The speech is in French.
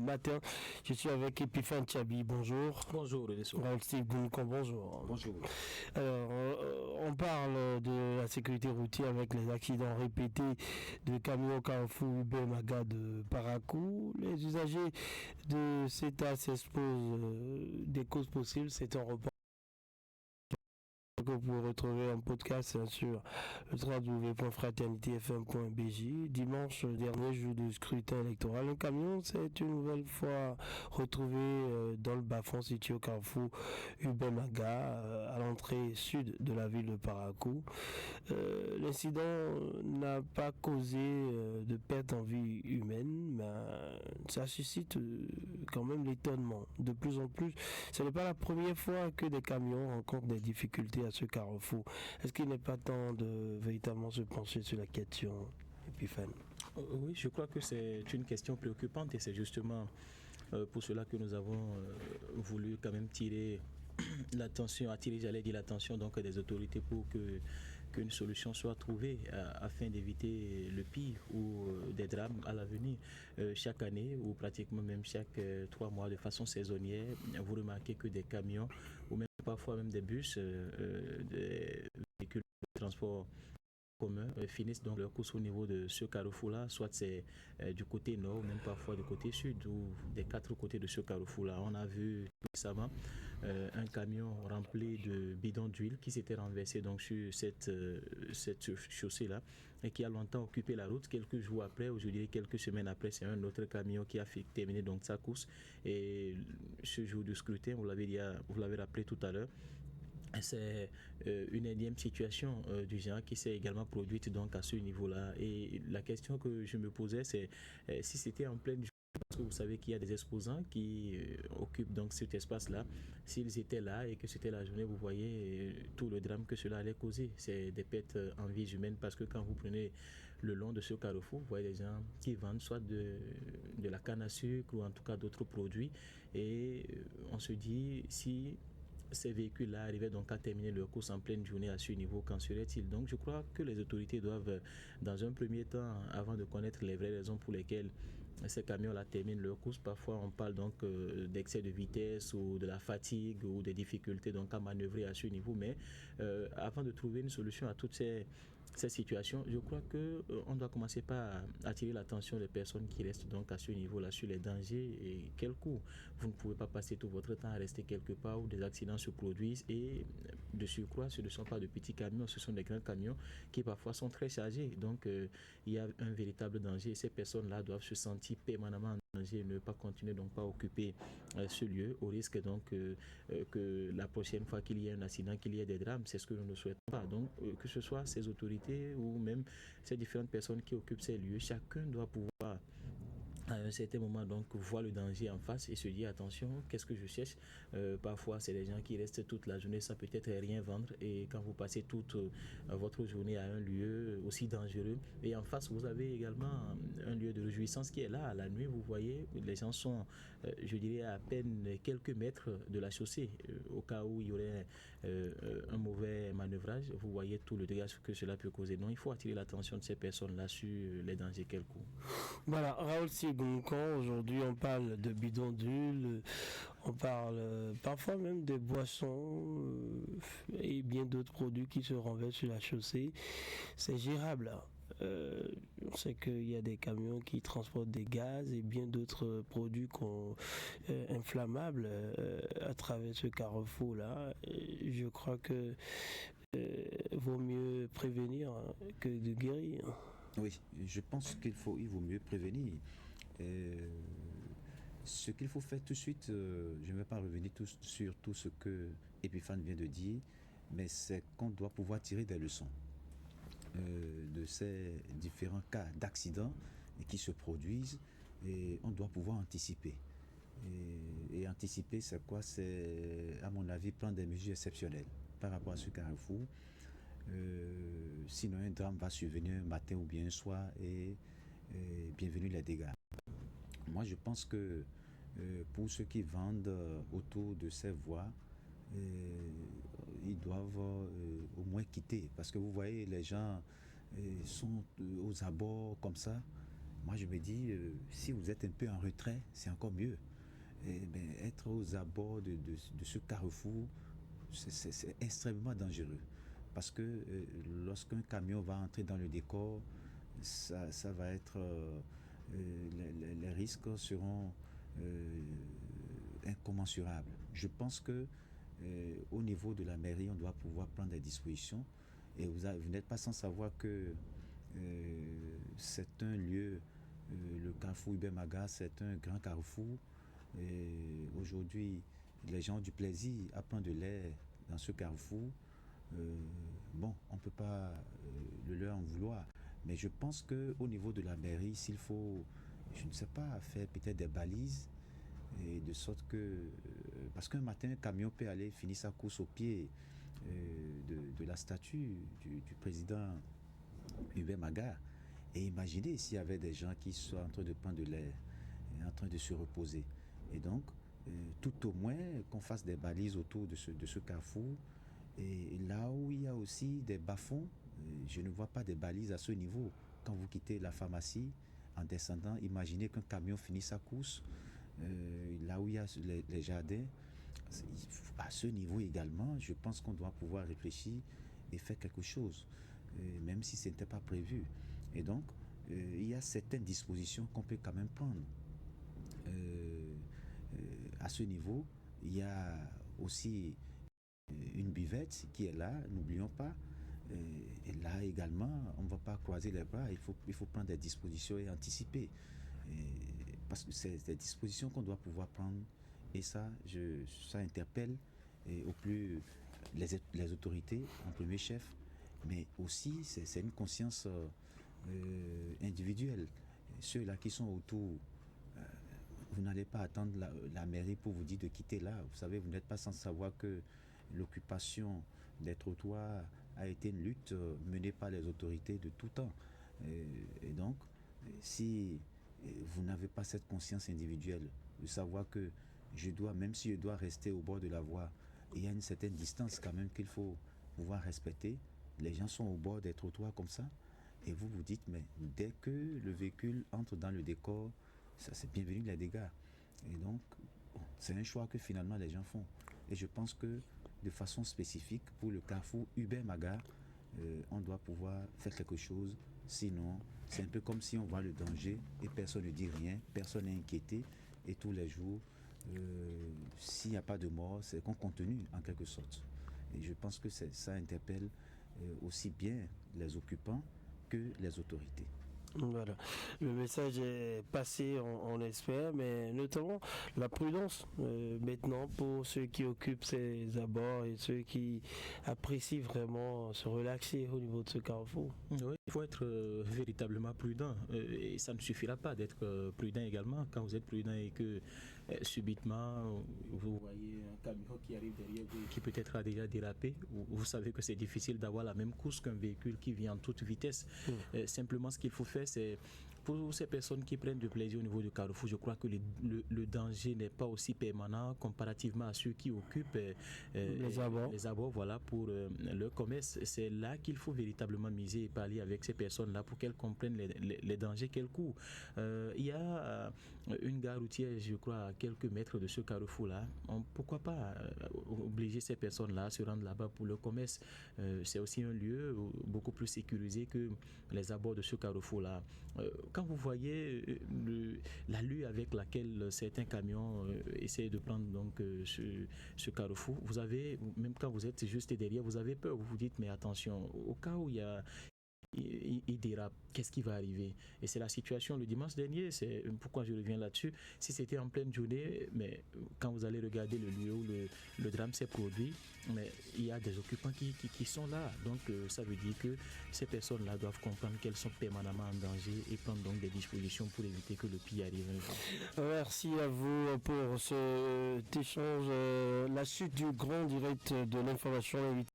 matin. Je suis avec Epiphane Tchabi, bonjour. Bonjour, Raoul Steve Goumkon, bonjour. Bonjour. Alors, on parle de la sécurité routière avec les accidents répétés de camions Carrefour Ubemaga de Parakou. Les usagers de CETA s'exposent des causes possibles, c'est un report que vous pouvez retrouver en podcast sur le www.fraternitéfm.bj. Dimanche dernier, jour de scrutin électoral, un camion s'est une nouvelle fois retrouvé dans le bas-fond situé au carrefour Ubemaga, à l'entrée sud de la ville de Parakou. L'incident n'a pas causé de perte en vie humaine, mais ça suscite quand même l'étonnement. De plus en plus, ce n'est pas la première fois que des camions rencontrent des difficultés à ce carrefour. Est-ce qu'il n'est pas temps de véritablement se pencher sur la question, Epiphane? Oui, je crois que c'est une question préoccupante et c'est justement pour cela que nous avons voulu quand même attirer l'attention donc des autorités pour qu'une solution soit trouvée afin d'éviter le pire ou des drames à l'avenir. Chaque année ou pratiquement même chaque 3 mois de façon saisonnière, vous remarquez que des camions ou même parfois même des bus, des véhicules de transport commun finissent donc leur course au niveau de ce carrefour-là, soit c'est du côté nord, même parfois du côté sud ou des 4 côtés de ce carrefour-là. On a vu récemment un camion rempli de bidons d'huile qui s'était renversé donc sur cette chaussée-là et qui a longtemps occupé la route. Quelques jours après, ou je dirais quelques semaines après, c'est un autre camion qui a terminé donc sa course. Et ce jour du scrutin, vous l'avez rappelé tout à l'heure, c'est une énième situation du genre qui s'est également produite donc à ce niveau-là. Et la question que je me posais, c'est si c'était en pleine journée, parce que vous savez qu'il y a des exposants qui occupent donc cet espace-là, s'ils étaient là et que c'était la journée, vous voyez tout le drame que cela allait causer. C'est des pertes en vies humaines parce que quand vous prenez le long de ce carrefour, vous voyez des gens qui vendent soit de la canne à sucre ou en tout cas d'autres produits. Et on se dit, si ces véhicules-là arrivaient donc à terminer leur course en pleine journée à ce niveau, qu'en serait-il? Donc je crois que les autorités doivent, dans un premier temps, avant de connaître les vraies raisons pour lesquelles ces camions-là terminent leur course, parfois on parle donc d'excès de vitesse ou de la fatigue ou des difficultés donc à manœuvrer à ce niveau, mais avant de trouver une solution à toutes ces situations, je crois que on doit commencer par attirer l'attention des personnes qui restent donc à ce niveau-là sur les dangers et quel coût. Vous ne pouvez pas passer tout votre temps à rester quelque part où des accidents se produisent et de surcroît, ce ne sont pas de petits camions, ce sont des grands camions qui parfois sont très chargés. Donc il y a un véritable danger et ces personnes-là doivent se sentir permanemment en danger et ne pas continuer donc pas occuper ce lieu au risque donc que la prochaine fois qu'il y ait un accident, qu'il y ait des drames. C'est ce que nous ne souhaitons pas. Donc que ce soit ces autorités ou même ces différentes personnes qui occupent ces lieux, chacun doit pouvoir à un certain moment donc voir le danger en face et se dire attention, qu'est-ce que je cherche. Parfois c'est des gens qui restent toute la journée sans peut-être rien vendre et quand vous passez toute votre journée à un lieu aussi dangereux et en face vous avez également un lieu de réjouissance qui est là. À la nuit vous voyez les gens sont je dirais à peine quelques mètres de la chaussée au cas où il y aurait un mauvais manœuvrage. Vous voyez tout le dégât que cela peut causer. Donc il faut attirer l'attention de ces personnes là sur les dangers qu'elles courent. Voilà, Raoul Sigoncan, aujourd'hui on parle de bidons d'huile, on parle parfois même de boissons et bien d'autres produits qui se renversent sur la chaussée. C'est gérable. On sait qu'il y a des camions qui transportent des gaz et bien d'autres produits inflammables à travers ce carrefour-là. Je crois que vaut mieux prévenir que de guérir. Oui, je pense il vaut mieux prévenir. Ce qu'il faut faire tout de suite, je ne vais pas revenir sur tout ce que Epiphane vient de dire, mais c'est qu'on doit pouvoir tirer des leçons de ces différents cas d'accidents qui se produisent et on doit pouvoir anticiper. Et anticiper, c'est quoi? C'est, à mon avis, prendre des mesures exceptionnelles par rapport à ce carrefour. Sinon un drame va survenir un matin ou bien un soir et bienvenue les dégâts. Moi je pense que pour ceux qui vendent autour de ces voies, ils doivent au moins quitter parce que vous voyez les gens sont aux abords comme ça moi je me dis, si vous êtes un peu en retrait, c'est encore mieux. Être aux abords de ce carrefour, c'est extrêmement dangereux. Parce que lorsqu'un camion va entrer dans le décor, ça va être... les risques seront incommensurables. Je pense que au niveau de la mairie, on doit pouvoir prendre des dispositions. Et vous n'êtes pas sans savoir que c'est un lieu, le carrefour Ibemaga, c'est un grand carrefour. Et aujourd'hui, les gens ont du plaisir à prendre de l'air dans ce carrefour. Bon, on ne peut pas le leur en vouloir. Mais je pense qu'au niveau de la mairie, s'il faut, je ne sais pas, faire peut-être des balises, et de sorte que... parce qu'un matin, un camion peut aller finir sa course au pied de la statue du président Ibemaga. Et imaginez s'il y avait des gens qui sont en train de prendre de l'air, en train de se reposer. Et donc, tout au moins, qu'on fasse des balises autour de ce carrefour. Et là où il y a aussi des bas-fonds, je ne vois pas des balises à ce niveau. Quand vous quittez la pharmacie, en descendant, imaginez qu'un camion finisse sa course. Là où il y a les jardins, à ce niveau également, je pense qu'on doit pouvoir réfléchir et faire quelque chose, même si ce n'était pas prévu. Et donc, il y a certaines dispositions qu'on peut quand même prendre. À ce niveau, il y a aussi une buvette qui est là, n'oublions pas. Et là également, on ne va pas croiser les bras, il faut prendre des dispositions et anticiper. Parce que c'est des dispositions qu'on doit pouvoir prendre. Et ça, ça interpelle au plus les autorités en premier chef, mais aussi c'est une conscience individuelle. Ceux-là qui sont autour, vous n'allez pas attendre la mairie pour vous dire de quitter là. Vous savez, vous n'êtes pas sans savoir que l'occupation des trottoirs a été une lutte menée par les autorités de tout temps. Et donc, si vous n'avez pas cette conscience individuelle de savoir que même si je dois rester au bord de la voie, il y a une certaine distance quand même qu'il faut pouvoir respecter. Les gens sont au bord des trottoirs comme ça, et vous vous dites, mais dès que le véhicule entre dans le décor, ça c'est bienvenu les dégâts. Et donc, c'est un choix que finalement les gens font. Et je pense que de façon spécifique pour le carrefour Ibemaga, on doit pouvoir faire quelque chose. Sinon, c'est un peu comme si on voit le danger et personne ne dit rien, personne n'est inquiété. Et tous les jours, s'il n'y a pas de mort, c'est qu'on continue en quelque sorte. Et je pense que ça interpelle aussi bien les occupants que les autorités. Voilà, le message est passé, on espère, mais notamment la prudence maintenant pour ceux qui occupent ces abords et ceux qui apprécient vraiment se relaxer au niveau de ce carrefour. Oui, il faut être véritablement prudent et ça ne suffira pas d'être prudent également. Quand vous êtes prudent et que subitement vous voyez un camion qui arrive derrière vous et qui peut-être a déjà dérapé, vous savez que c'est difficile d'avoir la même course qu'un véhicule qui vient en toute vitesse. Simplement ce qu'il faut faire, c'est pour ces personnes qui prennent du plaisir au niveau du carrefour, je crois que le danger n'est pas aussi permanent comparativement à ceux qui occupent les abords voilà, pour leur commerce. C'est là qu'il faut véritablement miser et parler avec ces personnes-là pour qu'elles comprennent les dangers qu'elles courent. Il y a une gare routière, je crois, à quelques mètres de ce carrefour-là. Pourquoi pas obliger ces personnes-là à se rendre là-bas pour leur commerce? C'est aussi un lieu beaucoup plus sécurisé que les abords de ce carrefour-là. Quand vous voyez l'allure avec laquelle certains camions essaient de prendre donc ce carrefour, vous avez, même quand vous êtes juste derrière, vous avez peur, vous vous dites mais attention, au cas où il dérape, qu'est-ce qui va arriver? Et c'est la situation le dimanche dernier, c'est pourquoi je reviens là-dessus. Si c'était en pleine journée, mais quand vous allez regarder le lieu où le drame s'est produit, mais il y a des occupants qui sont là. Donc ça veut dire que ces personnes-là doivent comprendre qu'elles sont permanemment en danger et prendre donc des dispositions pour éviter que le pire arrive un jour. Merci à vous pour cet échange. La suite du grand direct de l'information.